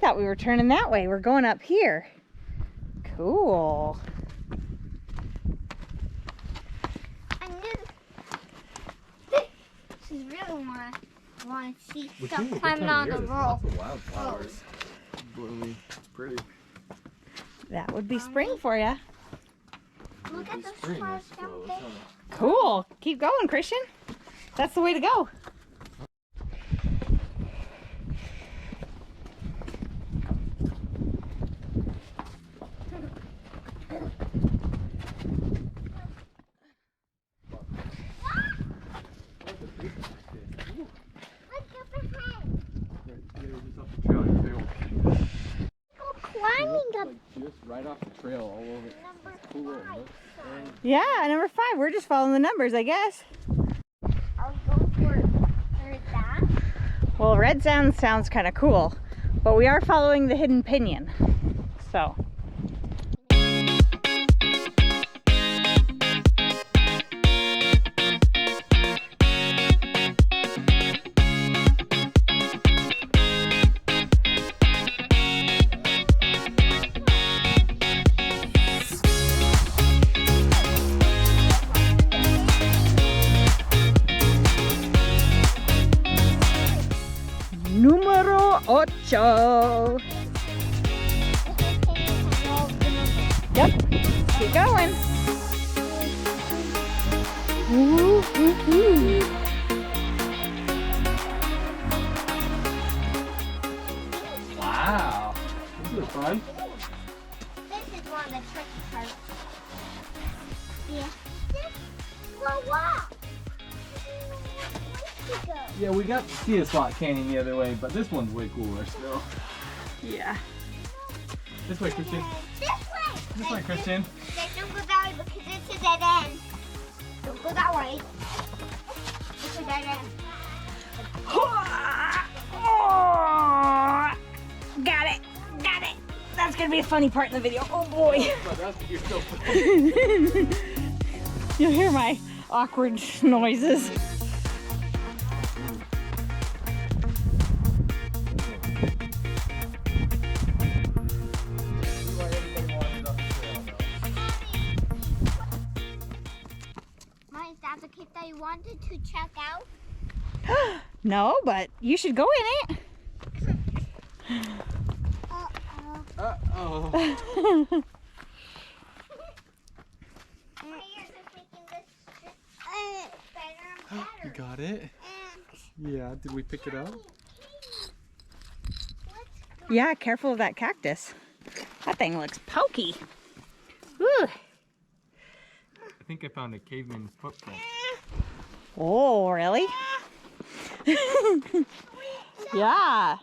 thought we were turning that way. We're going up here. Cool. I knew this is really want to see stuff climbing on the rope. Lots of wildflowers. Blooming. It's pretty. That would be spring for you. Look at those flowers down there. Cool. Keep going, Christian. That's the way to go. Just right off the trail all over. Cool. Yeah, number 5. We're just following the numbers, I guess. I'll go for that. Well, red sounds kind of cool, but we are following the hidden pinyon. So. Numero 8. Yep, keep going. Ooh, ooh, ooh. Wow. This is fun. This is one of the tricky parts. Yeah. Wow. Yeah, we got to see a slot canyon the other way, but this one's way cooler still. Yeah. This way, Christian. This way. This way, Christian. Don't go that way because it's a dead end. Don't go that way. It's a dead end. Oh, got it. That's gonna be a funny part in the video. Oh boy. But that's what you're still You'll hear my awkward noises. Is that the cave that you wanted to check out? No, but you should go in it. Uh-oh. You got it? Yeah, did we pick it up? Yeah, careful of that cactus. That thing looks pokey. Woo. I think I found a caveman footprint. Oh, really? Yeah.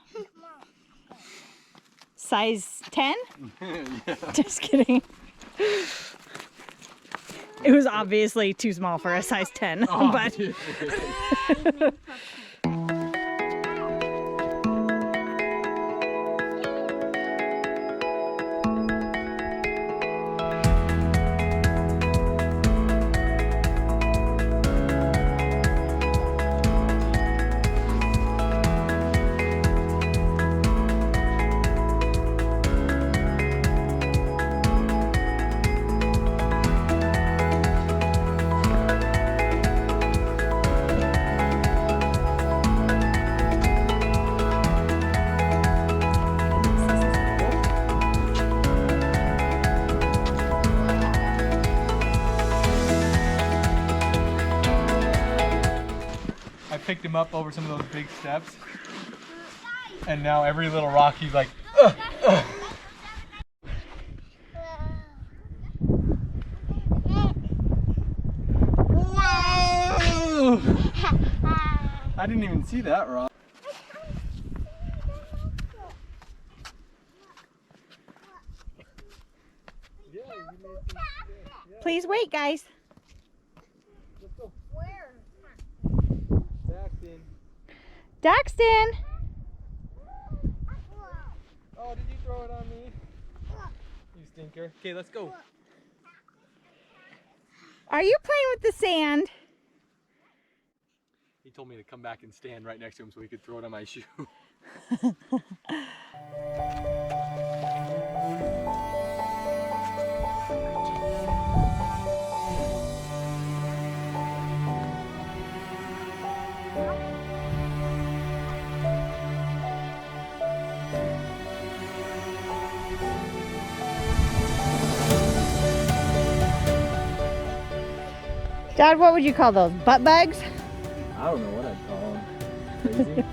Size 10? Yeah. Just kidding. It was obviously too small for a size 10, Oh, but picked him up over some of those big steps, and now every little rock he's like, Whoa! I didn't even see that rock. please wait, guys. Let's go. Where? Daxton. Daxton! Oh, did you throw it on me? You stinker. Okay, let's go. Are you playing with the sand? He told me to come back and stand right next to him so he could throw it on my shoe. Dad, what would you call those? Butt bags? I don't know what I'd call them. Crazy.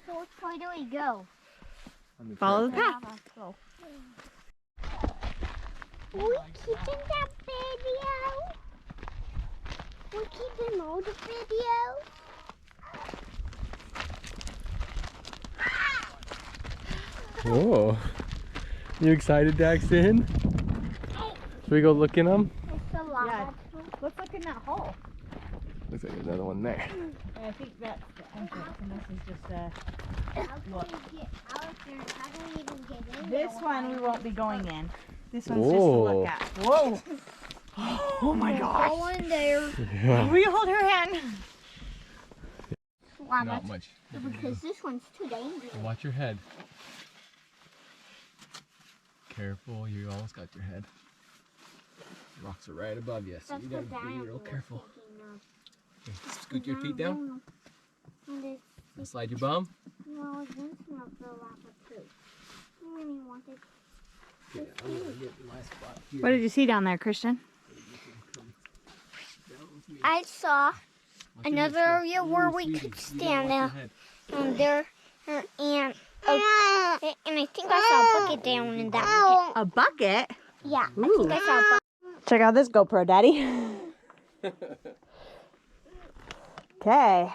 So which way do we go? Follow the path. Let's go. We keeping that video? We keeping all the video? Whoa. You excited, Daxton? Should we go look in them? It's a lot. Yeah. Let's look in that hole. Looks like there's another one there. I think that's the entrance, and this is just a How can look. we get out there? How do we even get in This there? one we won't be going in. This one's just to look at. Whoa! Oh my gosh! Go in there. Yeah. Will you hold her hand? Wow, Not much. because this one's too dangerous. Watch your head. Careful, you almost got your head. Rocks are right above you, so That's you gotta what be Diane real was careful. thinking of. Scoot your feet down. And this, And slide your bum. no, this one fell off a too. I really wanted. Yeah, I'm gonna get my spot here. What did you see down there, Christian? I saw Watch your another head, area Steph. where Ooh, we sweetie, could you gotta stand watch your out. head. And there, and I think I saw a bucket down in that bucket. A bucket? Yeah, I Ooh. think I saw a bucket. Check out this GoPro, Daddy. Okay.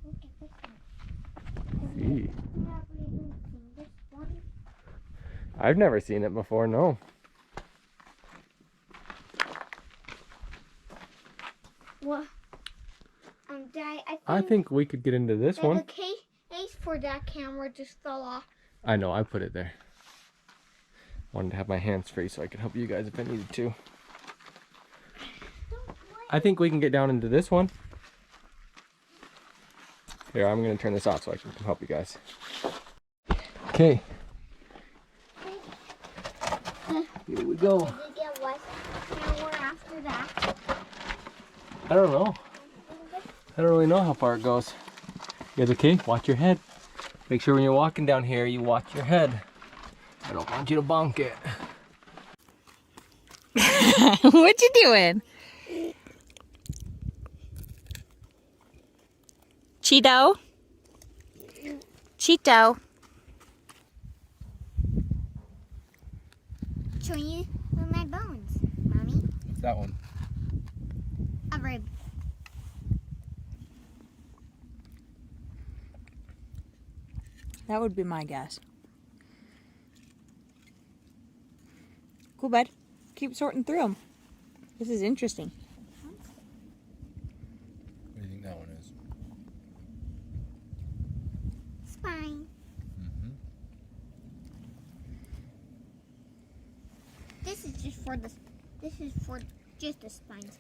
Look at this one. See. I've never even seen this one. I've never seen it before, no. What? Dad, I think we could get into this the one. case for that camera just fell off. I know, I put it there. Wanted to have my hands free so I could help you guys if I needed to. I think we can get down into this one. Here, I'm gonna turn this off so I can help you guys. Okay. Here we go. Did we get what camera after that? I don't know. I don't really know how far it goes. You guys okay? Watch your head. Make sure when you're walking down here, you watch your head. I don't want you to bonk it. What you doing? Cheeto? Cheeto. Showing you my bones, Mommy. What's that one? A rib. That would be my guess. Cool, bud. Keep sorting through them. This is interesting. What do you think that one is? Spine. This is just for the. This is for just the spines.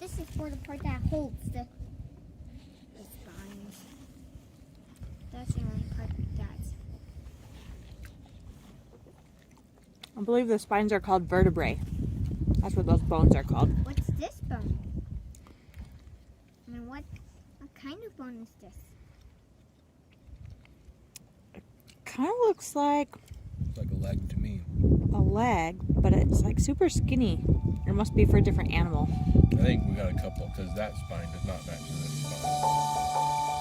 This is for the part that holds the spines. That's the only part that's. I believe the spines are called vertebrae. That's what those bones are called. What's this bone? And what kind of bone is this? Kind of looks like It's like a leg to me. a leg, but it's like super skinny. It must be for a different animal. I think we got a couple because that spine does not match this spine.